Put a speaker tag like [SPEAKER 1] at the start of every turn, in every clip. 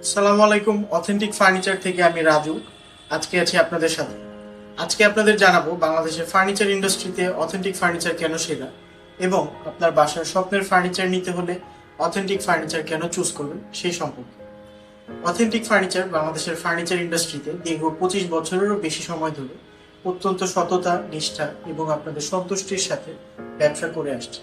[SPEAKER 1] আসসালামু আলাইকুম। Authentic furniture থেকে আমি রাজু আজকে আছি আপনাদের সাথে। আজকে আপনাদের জানাবো বাংলাদেশের ফার্নিচার ইন্ডাস্ট্রিতে অথেন্টিক ফার্নিচার কেন সেরা এবং আপনার বাসার স্বপ্নের ফার্নিচার নিতে হলে অথেন্টিক ফার্নিচার কেন চুজ করবেন সেই সম্পর্কে। অথেন্টিক ফার্নিচার বাংলাদেশের ফার্নিচার ইন্ডাস্ট্রিতে দীর্ঘ 25 বছরেরও বেশি সময় ধরে অত্যন্ত সততা, নিষ্ঠা এবং আপনাদের সন্তুষ্টির সাথে ব্যবসা করে আসছে।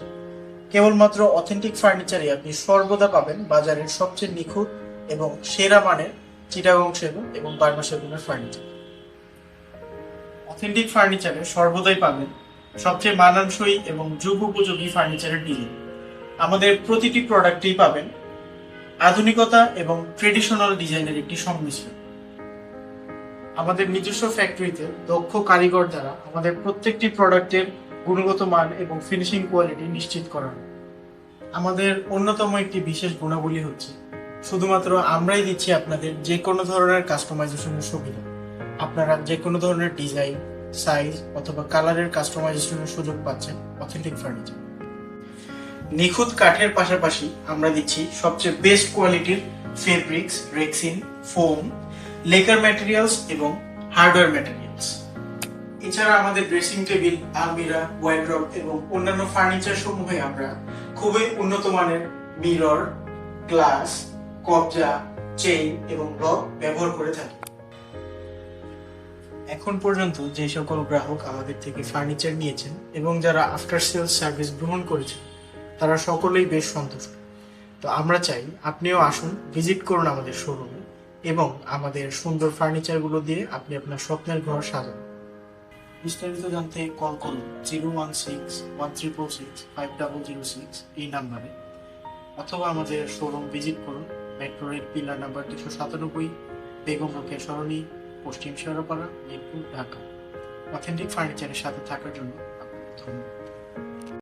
[SPEAKER 1] কেবলমাত্র অথেন্টিক ফার্নিচারে আপনি সর্বদা পাবেন বাজারের সবচেয়ে নিখুঁত এবং সেরা মানের চিটাগং সেগুন এবং বার্মা সেগুনের ফার্নিচার। অথেন্টিক ফার্নিচারে সর্বদাই পাবেন সবচেয়ে মানানসই এবং যুগ উপযোগী ফার্নিচারের ডিজাইন। আমাদের প্রতিটি প্রোডাক্টেই পাবেন আধুনিকতা এবং ট্রেডিশনাল ডিজাইনের একটি সংমিশ্রণ। আমাদের নিজস্ব ফ্যাক্টরিতে দক্ষ কারিগর দ্বারা আমাদের প্রত্যেকটি প্রোডাক্টের গুণগত মান এবং ফিনিশিং কোয়ালিটি নিশ্চিত করা হয়। আমাদের অন্যতম একটি বিশেষ গুণাবলী হচ্ছে শুধুমাত্র আমরাই দিচ্ছি আপনাদের যে কোনো ধরনের কাস্টমাইজেশনের সুবিধা। আপনারা যে কোনো ধরনের ডিজাইন, সাইজ অথবা কালারের কাস্টমাইজেশনের সুযোগ পাচ্ছেন অথেন্টিক ফার্নিচার। নিখুঁত কাঠের পাশাপাশি আমরা দিচ্ছি সবচেয়ে বেস্ট কোয়ালিটির fabrics, rexine, foam, lacquer materials এবং হার্ডওয়্যার ম্যাটেরিয়ালস। এছাড়া আমাদের ড্রেসিং টেবিল, আলমিরা, ওয়ার্ড্রব এবং অন্যান্য ফার্নিচার সমূহে আমরা খুবই উন্নত মানের মিরর, গ্লাস, কবজা, চেইন এবং লক ব্যবহার করে থাকি। এখন পর্যন্ত যে সকল গ্রাহক আমাদের থেকে ফার্নিচার নিয়েছেন এবং যারা আফটার সেলস সার্ভিস গ্রহণ করেছেন তারা সকলেই বেশ সন্তুষ্ট। তো আমরা চাই আপনিও আসুন, ভিজিট করুন আমাদের শোরুমে এবং আমাদের সুন্দর ফার্নিচারগুলো দিয়ে আপনি আপনার স্বপ্নের ঘর সাজান। বিস্তারিত জানতে কল করুন 016-1346-5006 এই নাম্বারে, অথবা আমাদের শোরুম ভিজিট করুন metro rail pillar number 297, Begum Rokeya Sarani, Paschim Shewrapara, Mirpur, Dhaka. Authentic ফার্নিচারের সাথে থাকার জন্য আপনাকে ধন্যবাদ।